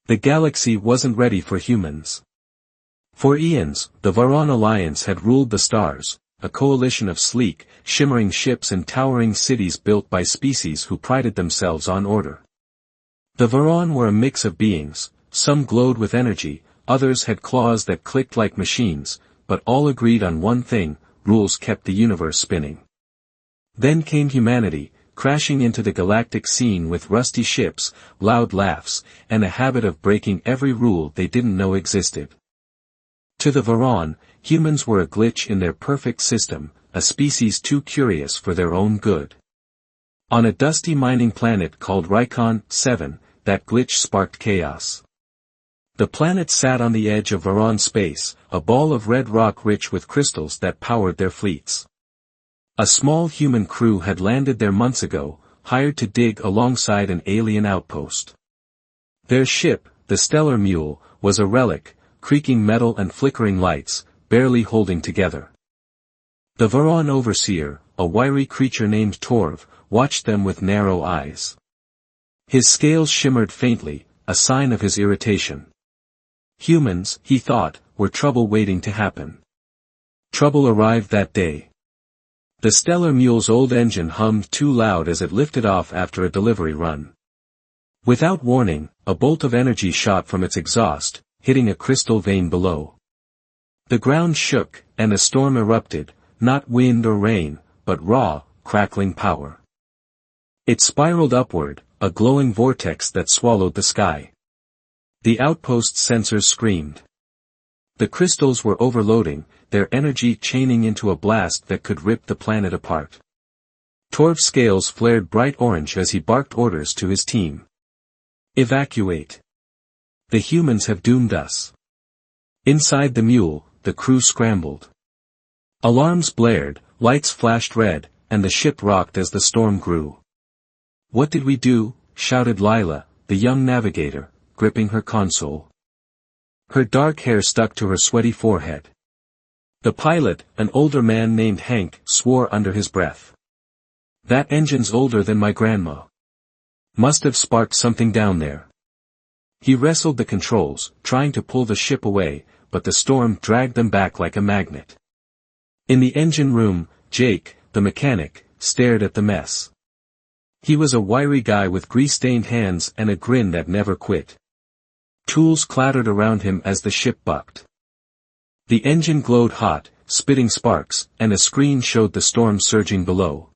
The galaxy wasn't ready for humans. For eons, the Varan Alliance had ruled the stars, a coalition of sleek, shimmering ships and towering cities built by species who prided themselves on order. The Varan were a mix of beings, some glowed with energy, others had claws that clicked like machines, but all agreed on one thing: rules kept the universe spinning. Then came humanity, crashing into the galactic scene with rusty ships, loud laughs, and a habit of breaking every rule they didn't know existed. To the Varan, humans were a glitch in their perfect system, a species too curious for their own good. On a dusty mining planet called Rykon 7, that glitch sparked chaos. The planet sat on the edge of Varan space, a ball of red rock rich with crystals that powered their fleets. A small human crew had landed there months ago, hired to dig alongside an alien outpost. Their ship, the Stellar Mule, was a relic, creaking metal and flickering lights, barely holding together. The Varan overseer, a wiry creature named Torv, watched them with narrow eyes. His scales shimmered faintly, a sign of his irritation. Humans, he thought, were trouble waiting to happen. Trouble arrived that day. The Stellar Mule's old engine hummed too loud as it lifted off after a delivery run. Without warning, a bolt of energy shot from its exhaust, hitting a crystal vein below. The ground shook, and a storm erupted, not wind or rain, but raw, crackling power. It spiraled upward, a glowing vortex that swallowed the sky. The outpost's sensors screamed. The crystals were overloading, their energy chaining into a blast that could rip the planet apart. Torv's scales flared bright orange as he barked orders to his team. Evacuate. The humans have doomed us. Inside the mule, the crew scrambled. Alarms blared, lights flashed red, and the ship rocked as the storm grew. "What did we do?" shouted Lila, the young navigator, gripping her console. Her dark hair stuck to her sweaty forehead. The pilot, an older man named Hank, swore under his breath. "That engine's older than my grandma. Must have sparked something down there." He wrestled the controls, trying to pull the ship away, but the storm dragged them back like a magnet. In the engine room, Jake, the mechanic, stared at the mess. He was a wiry guy with grease-stained hands and a grin that never quit. Tools clattered around him as the ship bucked. The engine glowed hot, spitting sparks, and a screen showed the storm surging below.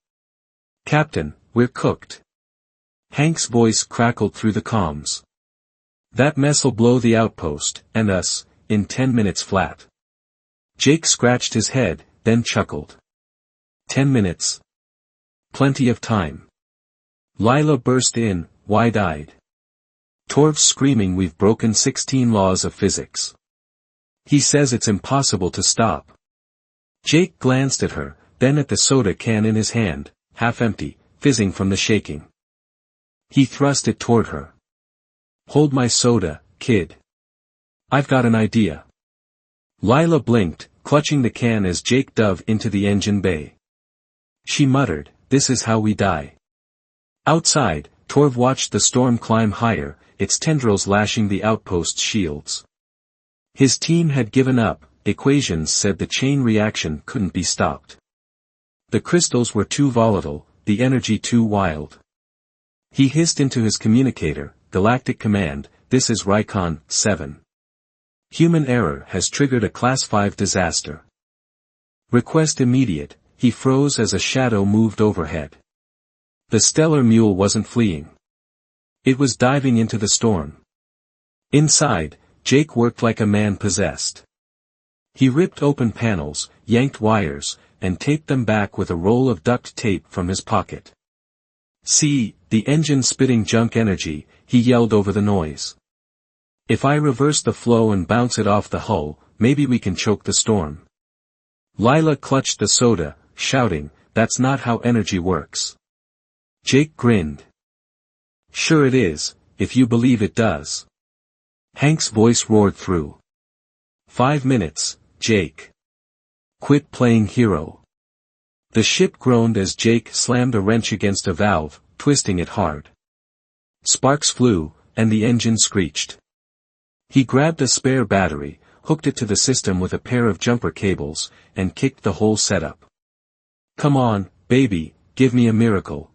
"Captain, we're cooked." Hank's voice crackled through the comms. "That mess'll blow the outpost, and us, in 10 minutes flat." Jake scratched his head, then chuckled. 10 minutes. Plenty of time. Lila burst in, wide-eyed. "Torv's screaming we've broken 16 laws of physics. He says it's impossible to stop." Jake glanced at her, then at the soda can in his hand, half empty, fizzing from the shaking. He thrust it toward her. "Hold my soda, kid. I've got an idea." Lila blinked, clutching the can as Jake dove into the engine bay. She muttered, "This is how we die." Outside, Torv watched the storm climb higher, its tendrils lashing the outpost's shields. His team had given up, equations said the chain reaction couldn't be stopped. The crystals were too volatile, the energy too wild. He hissed into his communicator, "Galactic Command, this is Rykon 7. Human error has triggered a Class 5 disaster. Request immediate." He froze as a shadow moved overhead. The Stellar Mule wasn't fleeing. It was diving into the storm. Inside, Jake worked like a man possessed. He ripped open panels, yanked wires, and taped them back with a roll of duct tape from his pocket. "See, the engine spitting junk energy," he yelled over the noise. "If I reverse the flow and bounce it off the hull, maybe we can choke the storm." Lila clutched the soda, shouting, "That's not how energy works." Jake grinned. "Sure it is, if you believe it does." Hank's voice roared through. 5 minutes, Jake. Quit playing hero." The ship groaned as Jake slammed a wrench against a valve, twisting it hard. Sparks flew, and the engine screeched. He grabbed a spare battery, hooked it to the system with a pair of jumper cables, and kicked the whole setup. "Come on, baby, give me a miracle."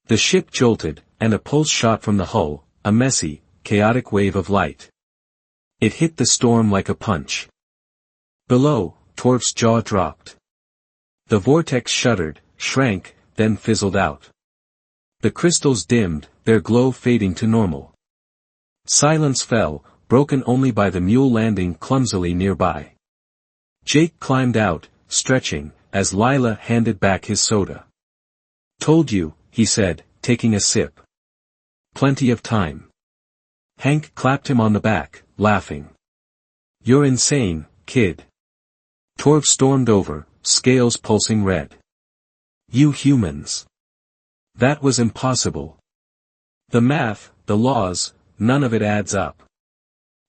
The ship jolted, and a pulse shot from the hull, a messy, chaotic wave of light. It hit the storm like a punch. Below, Torv's jaw dropped. The vortex shuddered, shrank, then fizzled out. The crystals dimmed, their glow fading to normal. Silence fell, broken only by the mule landing clumsily nearby. Jake climbed out, stretching, as Lila handed back his soda. "Told you," he said, taking a sip. "Plenty of time." Hank clapped him on the back, laughing. "You're insane, kid." Torv stormed over, scales pulsing red. "You humans. That was impossible. The math, the laws, none of it adds up."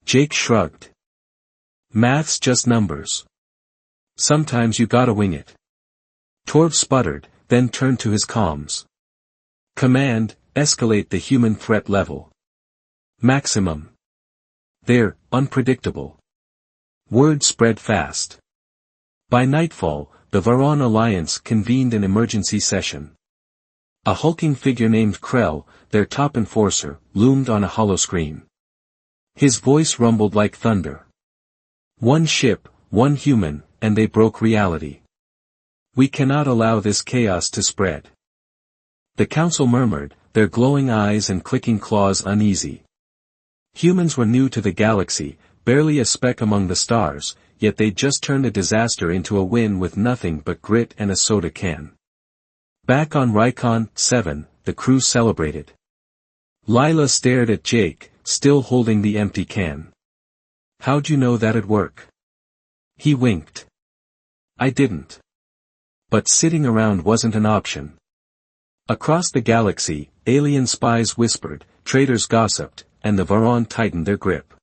Jake shrugged. "Math's just numbers. Sometimes you gotta wing it." Torv sputtered, then turned to his comms. "Command, escalate the human threat level. Maximum. They're unpredictable." Word spread fast. By nightfall, the Varan Alliance convened an emergency session. A hulking figure named Krell, their top enforcer, loomed on a holoscreen. His voice rumbled like thunder. "One ship, one human, and they broke reality. We cannot allow this chaos to spread." The council murmured, their glowing eyes and clicking claws uneasy. Humans were new to the galaxy, barely a speck among the stars, yet they'd just turned a disaster into a win with nothing but grit and a soda can. Back on Rykon 7, the crew celebrated. Lila stared at Jake, still holding the empty can. "How'd you know that'd work?" He winked. "I didn't. But sitting around wasn't an option." Across the galaxy, alien spies whispered, traitors gossiped, and the Varan tightened their grip.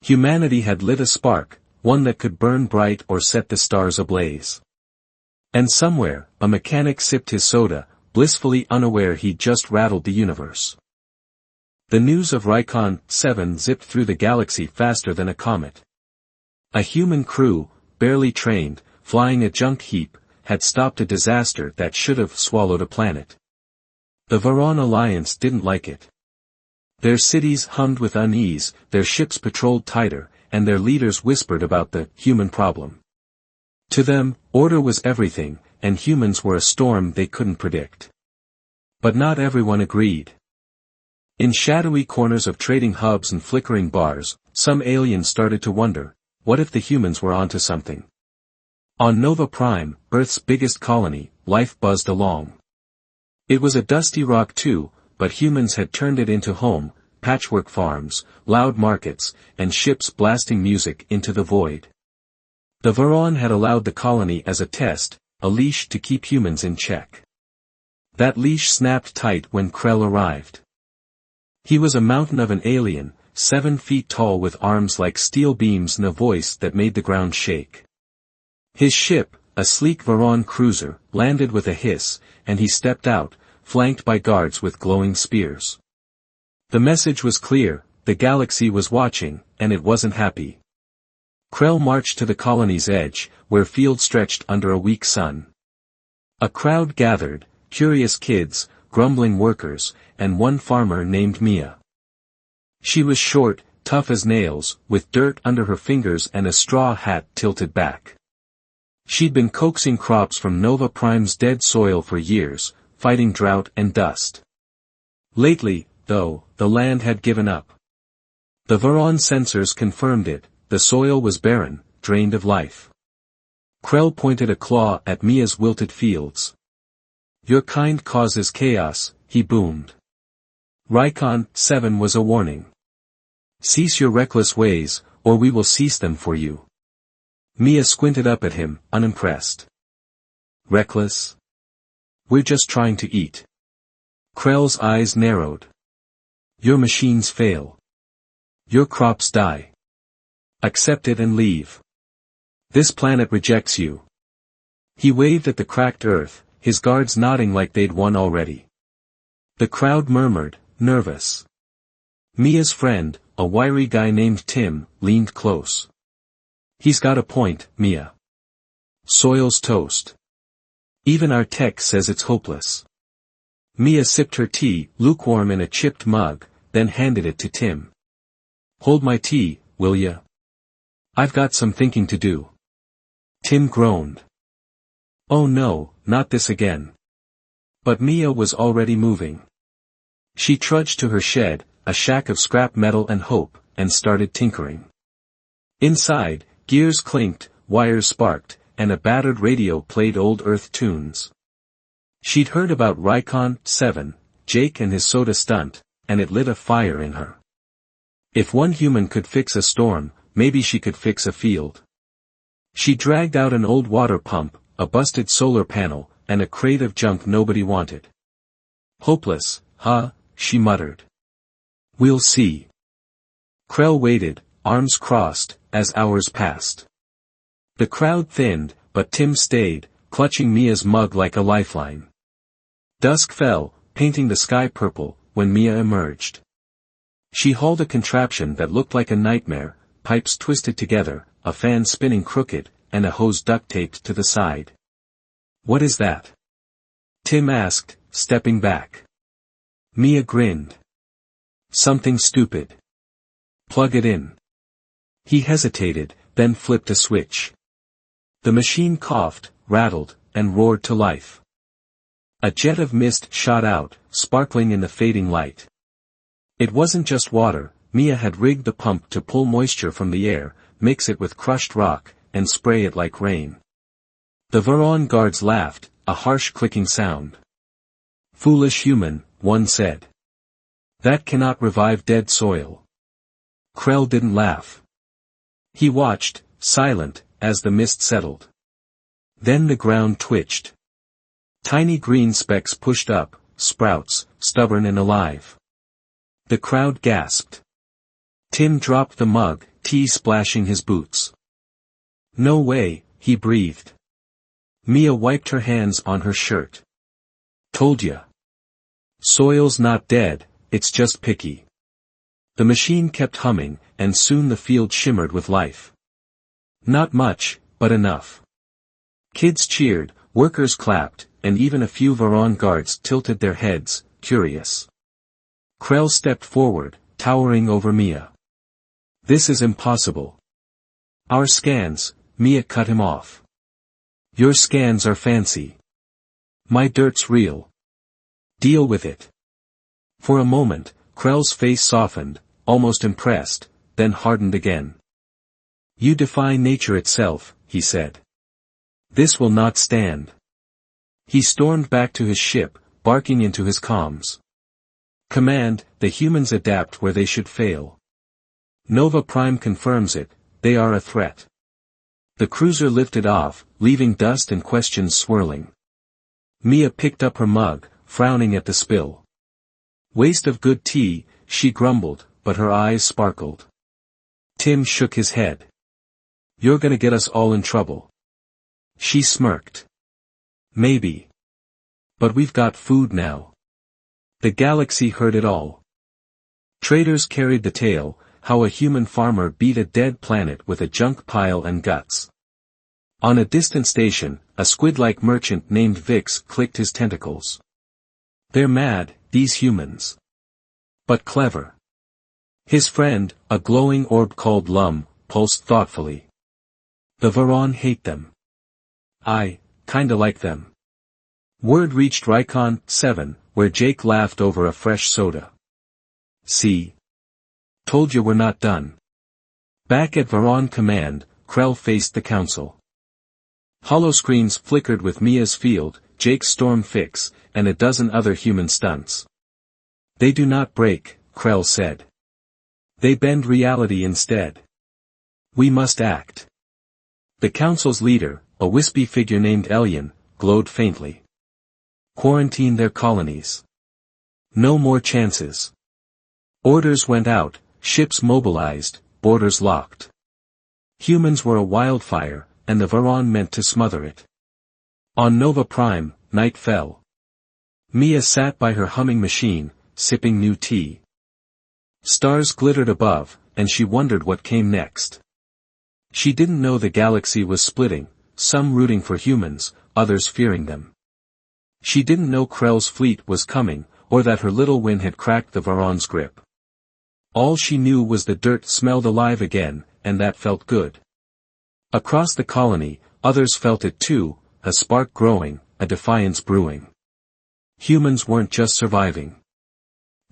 Humanity had lit a spark, one that could burn bright or set the stars ablaze. And somewhere, a mechanic sipped his soda, blissfully unaware he'd just rattled the universe. The news of Rykon 7 zipped through the galaxy faster than a comet. A human crew, barely trained, flying a junk heap, had stopped a disaster that should have swallowed a planet. The Varan Alliance didn't like it. Their cities hummed with unease, their ships patrolled tighter, and their leaders whispered about the human problem. To them, order was everything, and humans were a storm they couldn't predict. But not everyone agreed. In shadowy corners of trading hubs and flickering bars, some aliens started to wonder, what if the humans were onto something? On Nova Prime, Earth's biggest colony, life buzzed along. It was a dusty rock too, but humans had turned it into home, patchwork farms, loud markets, and ships blasting music into the void. The Varan had allowed the colony as a test, a leash to keep humans in check. That leash snapped tight when Krell arrived. He was a mountain of an alien, 7 feet tall with arms like steel beams and a voice that made the ground shake. His ship, a sleek Varan cruiser, landed with a hiss, and he stepped out, flanked by guards with glowing spears. The message was clear, the galaxy was watching, and it wasn't happy. Krell marched to the colony's edge, where fields stretched under a weak sun. A crowd gathered, curious kids, grumbling workers, and one farmer named Mia. She was short, tough as nails, with dirt under her fingers and a straw hat tilted back. She'd been coaxing crops from Nova Prime's dead soil for years, fighting drought and dust. Lately, though, the land had given up. The Varan sensors confirmed it, the soil was barren, drained of life. Krell pointed a claw at Mia's wilted fields. "Your kind causes chaos," he boomed. Rykon 7 was a warning. "Cease your reckless ways, or we will cease them for you." Mia squinted up at him, unimpressed. "Reckless? We're just trying to eat." Krell's eyes narrowed. "Your machines fail. Your crops die. Accept it and leave. This planet rejects you." He waved at the cracked earth, his guards nodding like they'd won already. The crowd murmured, nervous. Mia's friend, a wiry guy named Tim, leaned close. He's got a point, Mia. Soil's toast. Even our tech says it's hopeless. Mia sipped her tea, lukewarm in a chipped mug, then handed it to Tim. Hold my tea, will ya? I've got some thinking to do. Tim groaned. Oh no, not this again. But Mia was already moving. She trudged to her shed, a shack of scrap metal and hope, and started tinkering. Inside, gears clinked, wires sparked, and a battered radio played old Earth tunes. She'd heard about Rykon 7, Jake and his soda stunt, and it lit a fire in her. If one human could fix a storm, maybe she could fix a field. She dragged out an old water pump, a busted solar panel, and a crate of junk nobody wanted. Hopeless, huh? She muttered. We'll see. Krell waited, arms crossed, as hours passed. The crowd thinned, but Tim stayed, clutching Mia's mug like a lifeline. Dusk fell, painting the sky purple, when Mia emerged. She hauled a contraption that looked like a nightmare, pipes twisted together, a fan spinning crooked, and a hose duct-taped to the side. What is that? Tim asked, stepping back. Mia grinned. Something stupid. Plug it in. He hesitated, then flipped a switch. The machine coughed, rattled, and roared to life. A jet of mist shot out, sparkling in the fading light. It wasn't just water. Mia had rigged the pump to pull moisture from the air, mix it with crushed rock, and spray it like rain. The Varon guards laughed, a harsh clicking sound. Foolish human, one said. That cannot revive dead soil. Krell didn't laugh. He watched, silent, as the mist settled. Then the ground twitched. Tiny green specks pushed up, sprouts, stubborn and alive. The crowd gasped. Tim dropped the mug, tea splashing his boots. No way, he breathed. Mia wiped her hands on her shirt. Told ya. Soil's not dead, it's just picky. The machine kept humming, and soon the field shimmered with life. Not much, but enough. Kids cheered, workers clapped, and even a few Varon guards tilted their heads, curious. Krell stepped forward, towering over Mia. This is impossible. Our scans, Mia cut him off. Your scans are fancy. My dirt's real. Deal with it. For a moment, Krell's face softened, almost impressed, then hardened again. You defy nature itself, he said. This will not stand. He stormed back to his ship, barking into his comms. Command, the humans adapt where they should fail. Nova Prime confirms it, they are a threat. The cruiser lifted off, leaving dust and questions swirling. Mia picked up her mug, frowning at the spill. Waste of good tea, she grumbled, but her eyes sparkled. Tim shook his head. You're gonna get us all in trouble. She smirked. Maybe. But we've got food now. The galaxy heard it all. Traders carried the tale, how a human farmer beat a dead planet with a junk pile and guts. On a distant station, a squid-like merchant named Vix clicked his tentacles. They're mad, these humans. But clever. His friend, a glowing orb called Lum, pulsed thoughtfully. The Varon hate them. I, kinda like them. Word reached Rykon 7, where Jake laughed over a fresh soda. See? Told you we're not done. Back at Varon Command, Krell faced the council. Holoscreens flickered with Mia's field, Jake's storm fix, and a dozen other human stunts. They do not break, Krell said. They bend reality instead. We must act. The council's leader, a wispy figure named Elian, glowed faintly. Quarantine their colonies. No more chances. Orders went out, ships mobilized, borders locked. Humans were a wildfire, and the Varon meant to smother it. On Nova Prime, night fell. Mia sat by her humming machine, sipping new tea. Stars glittered above, and she wondered what came next. She didn't know the galaxy was splitting, some rooting for humans, others fearing them. She didn't know Krell's fleet was coming, or that her little win had cracked the Varan's grip. All she knew was the dirt smelled alive again, and that felt good. Across the colony, others felt it too, a spark growing, a defiance brewing. Humans weren't just surviving.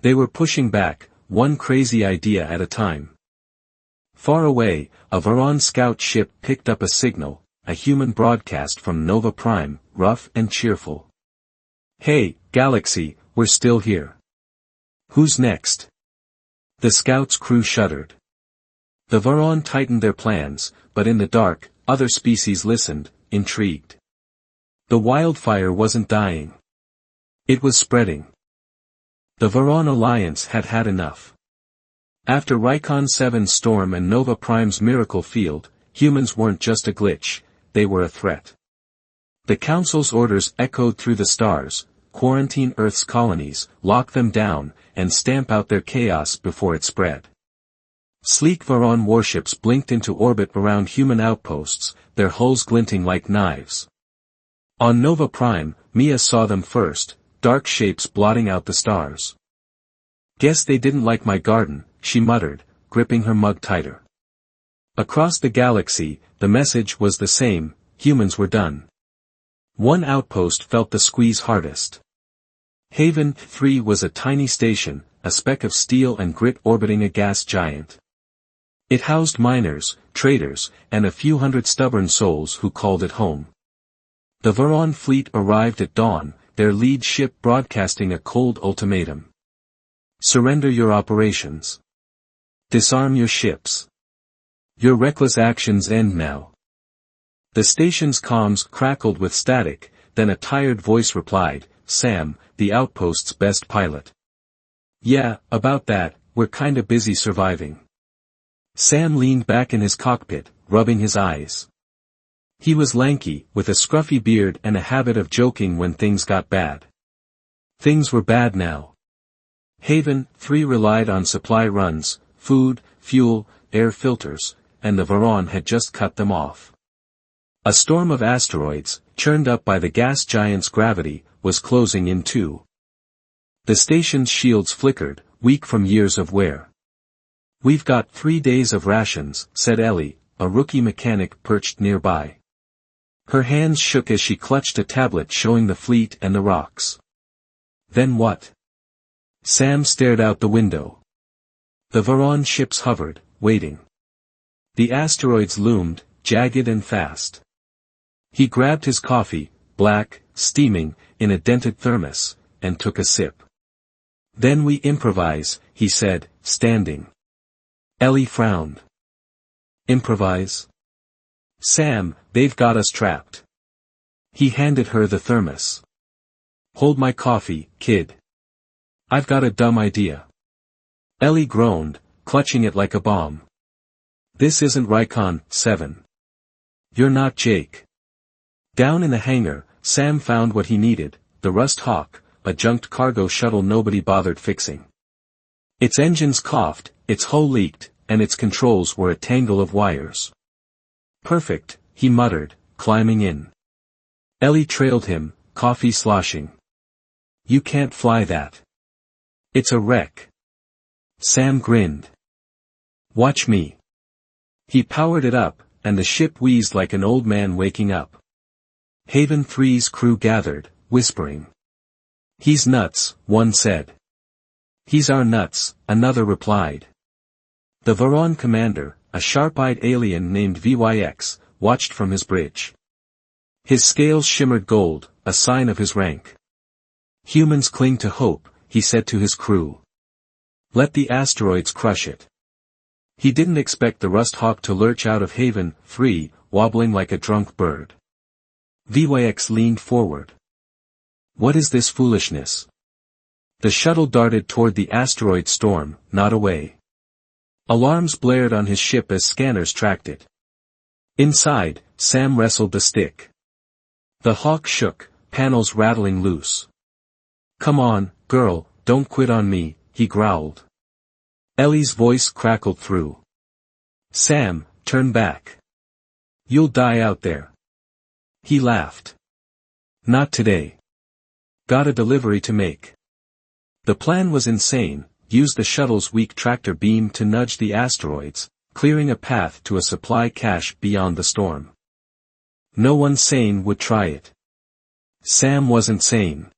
They were pushing back, one crazy idea at a time. Far away, a Varan scout ship picked up a signal, a human broadcast from Nova Prime, rough and cheerful. "Hey, Galaxy, we're still here. Who's next?" The scout's crew shuddered. The Varan tightened their plans, but in the dark, other species listened, intrigued. The wildfire wasn't dying. It was spreading. The Varan Alliance had had enough. After Rykon 7's storm and Nova Prime's miracle field, humans weren't just a glitch, they were a threat. The Council's orders echoed through the stars: quarantine Earth's colonies, lock them down, and stamp out their chaos before it spread. Sleek Varan warships blinked into orbit around human outposts, their hulls glinting like knives. On Nova Prime, Mia saw them first, dark shapes blotting out the stars. "Guess they didn't like my garden," she muttered, gripping her mug tighter. Across the galaxy, the message was the same: humans were done. One outpost felt the squeeze hardest. Haven 3 was a tiny station, a speck of steel and grit orbiting a gas giant. It housed miners, traders, and a few hundred stubborn souls who called it home. The Varan fleet arrived at dawn, their lead ship broadcasting a cold ultimatum. "Surrender your operations. Disarm your ships. Your reckless actions end now." The station's comms crackled with static, then a tired voice replied, "Sam, the outpost's best pilot." "Yeah, about that, we're kinda busy surviving." Sam leaned back in his cockpit, rubbing his eyes. He was lanky, with a scruffy beard and a habit of joking when things got bad. Things were bad now. Haven 3 relied on supply runs, food, fuel, air filters, and the Varan had just cut them off. A storm of asteroids, churned up by the gas giant's gravity, was closing in too. The station's shields flickered, weak from years of wear. "We've got 3 days of rations," said Ellie, a rookie mechanic perched nearby. Her hands shook as she clutched a tablet showing the fleet and the rocks. "Then what?" Sam stared out the window. The Varan ships hovered, waiting. The asteroids loomed, jagged and fast. He grabbed his coffee, black, steaming, in a dented thermos, and took a sip. "Then we improvise," he said, standing. Ellie frowned. "Improvise?" "Sam, they've got us trapped." He handed her the thermos. "Hold my coffee, kid. I've got a dumb idea." Ellie groaned, clutching it like a bomb. "This isn't Rykon 7. You're not Jake." Down in the hangar, Sam found what he needed, the Rust Hawk, a junked cargo shuttle nobody bothered fixing. Its engines coughed, its hull leaked, and its controls were a tangle of wires. "Perfect," he muttered, climbing in. Ellie trailed him, coffee sloshing. "You can't fly that. It's a wreck." Sam grinned. "Watch me." He powered it up, and the ship wheezed like an old man waking up. Haven 3's crew gathered, whispering. "He's nuts," one said. "He's our nuts," another replied. The Varan commander, a sharp-eyed alien named VYX, watched from his bridge. His scales shimmered gold, a sign of his rank. "Humans cling to hope," he said to his crew. "Let the asteroids crush it." He didn't expect the Rust Hawk to lurch out of Haven 3, wobbling like a drunk bird. VYX leaned forward. "What is this foolishness?" The shuttle darted toward the asteroid storm, not away. Alarms blared on his ship as scanners tracked it. Inside, Sam wrestled the stick. The Hawk shook, panels rattling loose. "Come on, girl, don't quit on me," he growled. Ellie's voice crackled through. Sam, turn back. You'll die out there. He laughed. Not today. Got a delivery to make. The plan was insane: use the shuttle's weak tractor beam to nudge the asteroids, clearing a path to a supply cache beyond the storm. No one sane would try it. Sam wasn't sane.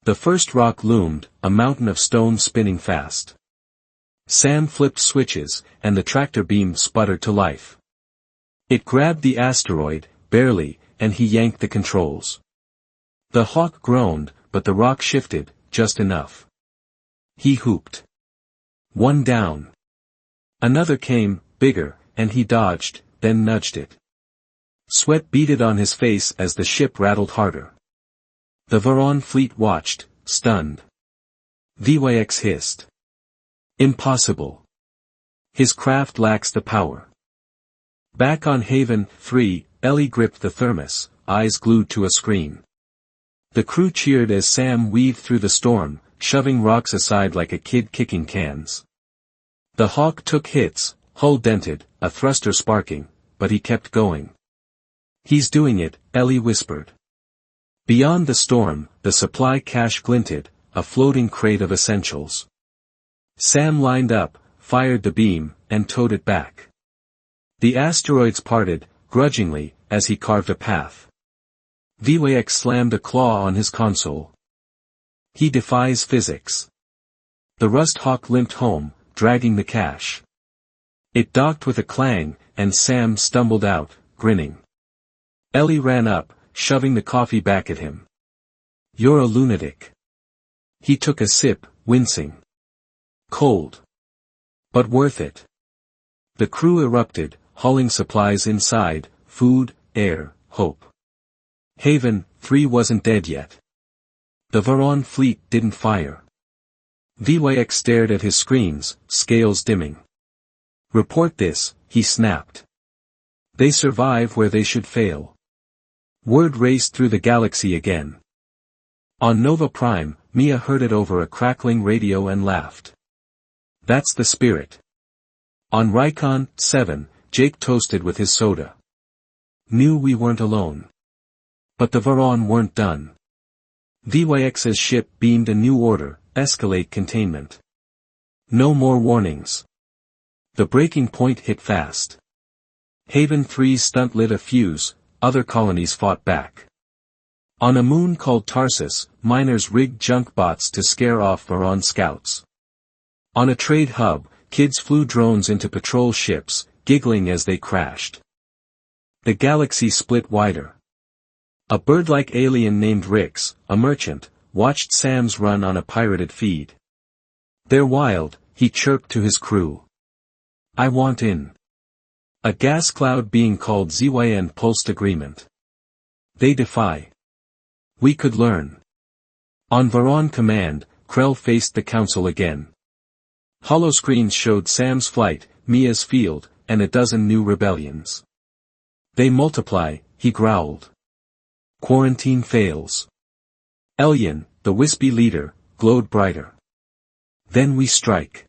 The first rock loomed, a mountain of stone spinning fast. Sam flipped switches, and the tractor beam sputtered to life. It grabbed the asteroid, barely, and he yanked the controls. The hawk groaned, but the rock shifted, just enough. He whooped. One down. Another came, bigger, and he dodged, then nudged it. Sweat beaded on his face as the ship rattled harder. The Varon fleet watched, stunned. VYX hissed. Impossible. His craft lacks the power. Back on Haven 3, Ellie gripped the thermos, eyes glued to a screen. The crew cheered as Sam weaved through the storm, shoving rocks aside like a kid kicking cans. The Hawk took hits, hull dented, a thruster sparking, but he kept going. He's doing it, Ellie whispered. Beyond the storm, the supply cache glinted, a floating crate of essentials. Sam lined up, fired the beam, and towed it back. The asteroids parted, grudgingly, as he carved a path. VYX slammed a claw on his console. He defies physics. The Rust Hawk limped home, dragging the cache. It docked with a clang, and Sam stumbled out, grinning. Ellie ran up, shoving the coffee back at him. You're a lunatic. He took a sip, wincing. Cold. But worth it. The crew erupted, hauling supplies inside, food, air, hope. Haven 3 wasn't dead yet. The Varon fleet didn't fire. VYX stared at his screens, scales dimming. Report this, he snapped. They survive where they should fail. Word raced through the galaxy again. On Nova Prime, Mia heard it over a crackling radio and laughed. That's the spirit. On Rykon 7, Jake toasted with his soda. Knew we weren't alone. But the Varon weren't done. VYX's ship beamed a new order: escalate containment. No more warnings. The breaking point hit fast. Haven 3's stunt lit a fuse, other colonies fought back. On a moon called Tarsus, miners rigged junk bots to scare off Varon scouts. On a trade hub, kids flew drones into patrol ships, giggling as they crashed. The galaxy split wider. A bird-like alien named Rix, a merchant, watched Sam's run on a pirated feed. They're wild, he chirped to his crew. I want in. A gas cloud being called ZYN pulsed agreement. They defy. We could learn. On Varon command, Krell faced the council again. Holoscreens showed Sam's flight, Mia's field, and a dozen new rebellions. They multiply, he growled. Quarantine fails. Elyon, the wispy leader, glowed brighter. Then we strike.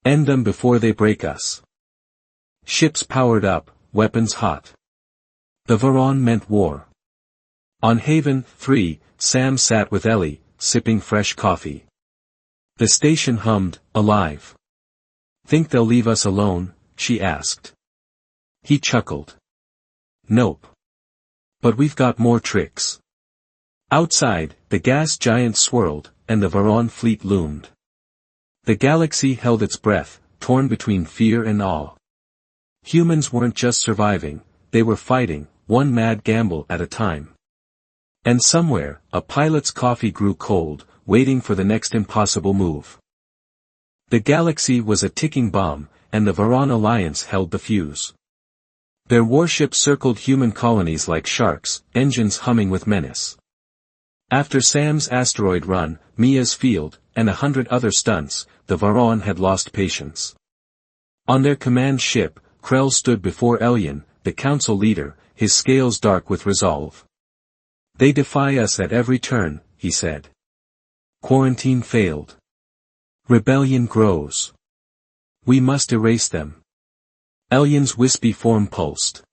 End them before they break us. Ships powered up, weapons hot. The Varon meant war. On Haven 3, Sam sat with Ellie, sipping fresh coffee. The station hummed, alive. Think they'll leave us alone? She asked. He chuckled. Nope. But we've got more tricks. Outside, the gas giant swirled, and the Varon fleet loomed. The galaxy held its breath, torn between fear and awe. Humans weren't just surviving, they were fighting, one mad gamble at a time. And somewhere, a pilot's coffee grew cold, waiting for the next impossible move. The galaxy was a ticking bomb, and the Varon Alliance held the fuse. Their warships circled human colonies like sharks, engines humming with menace. After Sam's asteroid run, Mia's field, and 100 other stunts, the Varon had lost patience. On their command ship, Krell stood before Elyon, the council leader, his scales dark with resolve. They defy us at every turn, he said. Quarantine failed. Rebellion grows. We must erase them. Alien's wispy form pulsed.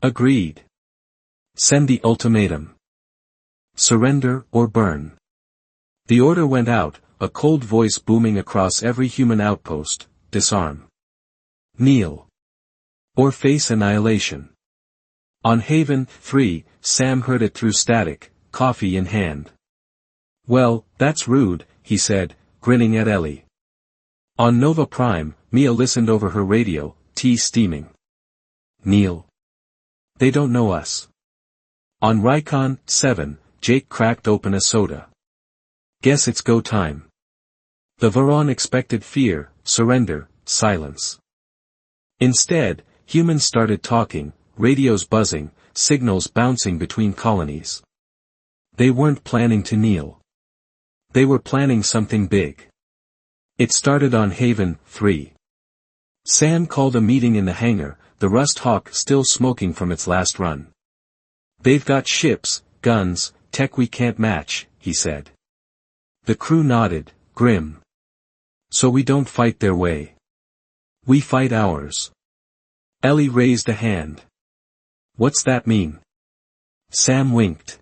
Agreed. Send the ultimatum. Surrender or burn. The order went out, a cold voice booming across every human outpost: disarm. Kneel. Or face annihilation. On Haven 3, Sam heard it through static, coffee in hand. Well, that's rude, he said, grinning at Ellie. On Nova Prime, Mia listened over her radio, tea steaming. Kneel. They don't know us. On Rykon 7, Jake cracked open a soda. Guess it's go time. The Varon expected fear, surrender, silence. Instead, humans started talking, radios buzzing, signals bouncing between colonies. They weren't planning to kneel. They were planning something big. It started on Haven 3. Sam called a meeting in the hangar, the Rust Hawk still smoking from its last run. They've got ships, guns, tech we can't match, he said. The crew nodded, grim. So we don't fight their way. We fight ours. Ellie raised a hand. What's that mean? Sam winked.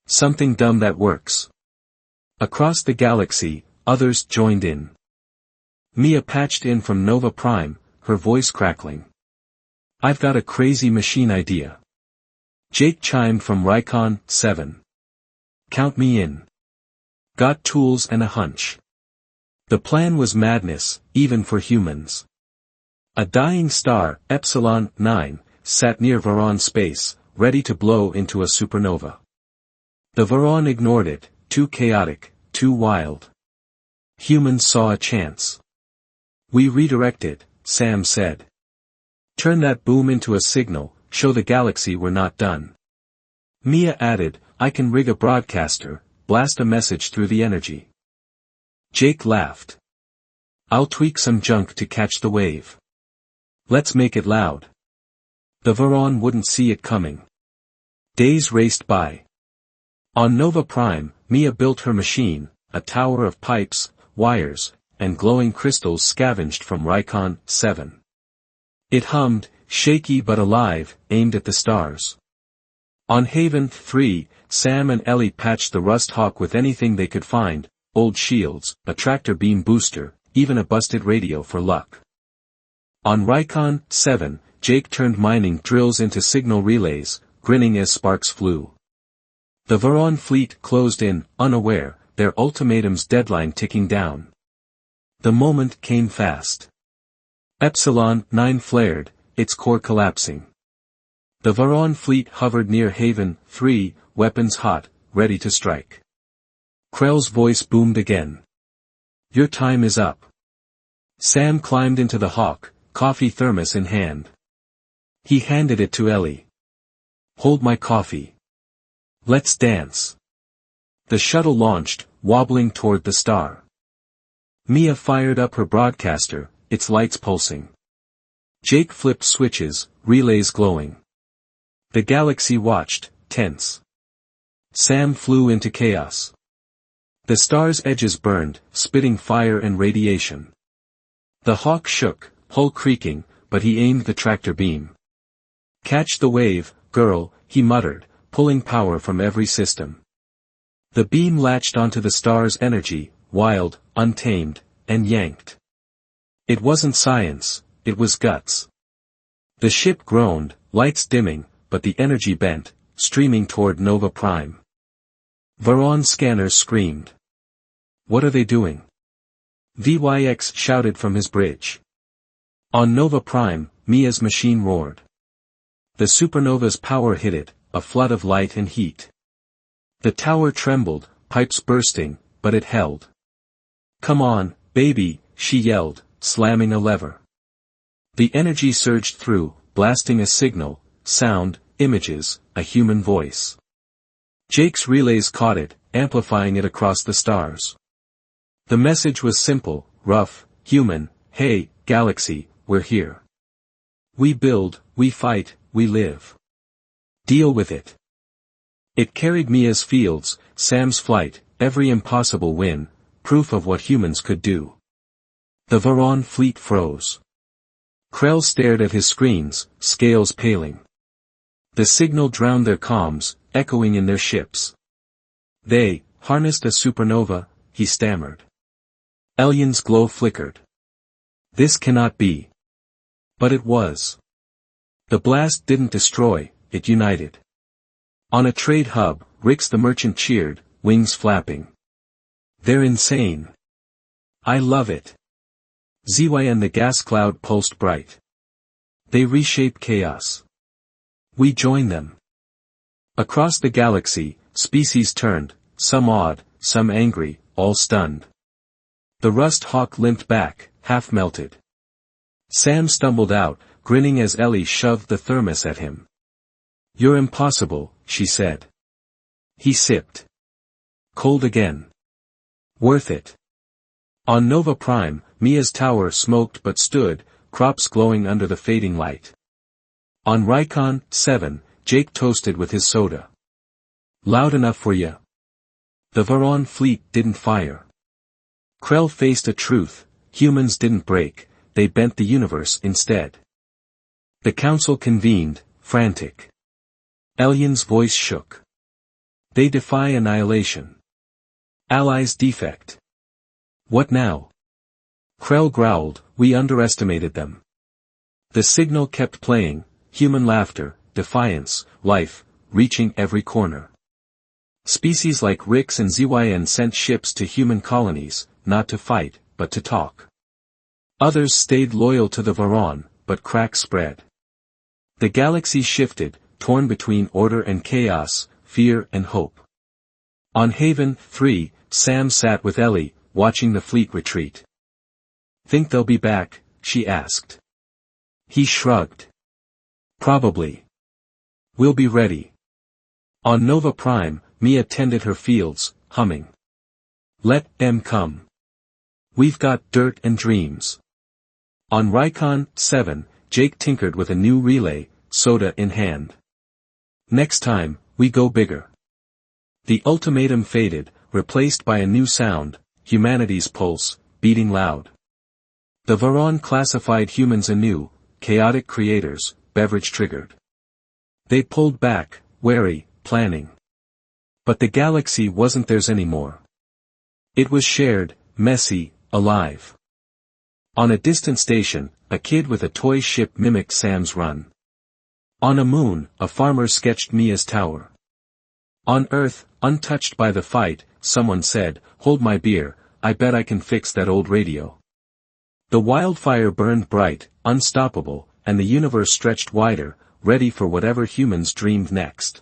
Something dumb that works. Across the galaxy, others joined in. Mia patched in from Nova Prime, her voice crackling. I've got a crazy machine idea. Jake chimed from Rykon 7. Count me in. Got tools and a hunch. The plan was madness, even for humans. A dying star, Epsilon 9, sat near Varon space, ready to blow into a supernova. The Varon ignored it, too chaotic, too wild. Humans saw a chance. We redirect it, Sam said. Turn that boom into a signal, show the galaxy we're not done. Mia added, I can rig a broadcaster, blast a message through the energy. Jake laughed. I'll tweak some junk to catch the wave. Let's make it loud. The Varon wouldn't see it coming. Days raced by. On Nova Prime, Mia built her machine, a tower of pipes, wires, and glowing crystals scavenged from Rykon 7. It hummed, shaky but alive, aimed at the stars. On Haven 3, Sam and Ellie patched the Rust Hawk with anything they could find, old shields, a tractor beam booster, even a busted radio for luck. On Rykon 7, Jake turned mining drills into signal relays, grinning as sparks flew. The Varon fleet closed in, unaware, their ultimatum's deadline ticking down. The moment came fast. Epsilon 9 flared, its core collapsing. The Varon fleet hovered near Haven 3, weapons hot, ready to strike. Krell's voice boomed again. Your time is up. Sam climbed into the Hawk, coffee thermos in hand. He handed it to Ellie. Hold my coffee. Let's dance. The shuttle launched, wobbling toward the star. Mia fired up her broadcaster, its lights pulsing. Jake flipped switches, relays glowing. The galaxy watched, tense. Sam flew into chaos. The star's edges burned, spitting fire and radiation. The Hawk shook, hull creaking, but he aimed the tractor beam. Catch the wave, girl, he muttered, pulling power from every system. The beam latched onto the star's energy, wild, untamed, and yanked. It wasn't science, it was guts. The ship groaned, lights dimming, but the energy bent, streaming toward Nova Prime. Varon scanners screamed. What are they doing? VYX shouted from his bridge. On Nova Prime, Mia's machine roared. The supernova's power hit it, a flood of light and heat. The tower trembled, pipes bursting, but it held. Come on, baby, she yelled, slamming a lever. The energy surged through, blasting a signal, sound, images, a human voice. Jake's relays caught it, amplifying it across the stars. The message was simple, rough, human, hey, galaxy, we're here. We build, we fight, we live. Deal with it. It carried Mia's fields, Sam's flight, every impossible win, proof of what humans could do. The Varan fleet froze. Krell stared at his screens, scales paling. The signal drowned their comms, echoing in their ships. They harnessed a supernova, he stammered. Elion's glow flickered. This cannot be. But it was. The blast didn't destroy, it united. On a trade hub, Rix the merchant cheered, wings flapping. They're insane. I love it. ZYN the gas cloud pulsed bright. They reshape chaos. We join them. Across the galaxy, species turned, some awed, some angry, all stunned. The rust hawk limped back, half melted. Sam stumbled out, grinning as Ellie shoved the thermos at him. You're impossible, she said. He sipped. Cold again. Worth it. On Nova Prime, Mia's tower smoked but stood, crops glowing under the fading light. On Rykon 7, Jake toasted with his soda. Loud enough for ya? The Varan fleet didn't fire. Krell faced a truth, humans didn't break, they bent the universe instead. The council convened, frantic. Elion's voice shook. They defy annihilation. Allies defect. What now? Krell growled, we underestimated them. The signal kept playing, human laughter, defiance, life, reaching every corner. Species like Rix and ZYN sent ships to human colonies, not to fight, but to talk. Others stayed loyal to the Varan, but cracks spread. The galaxy shifted, torn between order and chaos, fear and hope. On Haven 3, Sam sat with Ellie, watching the fleet retreat. Think they'll be back? She asked. He shrugged. Probably. We'll be ready. On Nova Prime, Mia tended her fields, humming. Let them come. We've got dirt and dreams. On Rykon 7, Jake tinkered with a new relay, soda in hand. Next time, we go bigger. The ultimatum faded, replaced by a new sound, humanity's pulse, beating loud. The Varan classified humans anew, chaotic creators, beverage triggered. They pulled back, wary, planning. But the galaxy wasn't theirs anymore. It was shared, messy, alive. On a distant station, a kid with a toy ship mimicked Sam's run. On a moon, a farmer sketched Mia's tower. On Earth, untouched by the fight, someone said, hold my beer, I bet I can fix that old radio. The wildfire burned bright, unstoppable, and the universe stretched wider, ready for whatever humans dreamed next.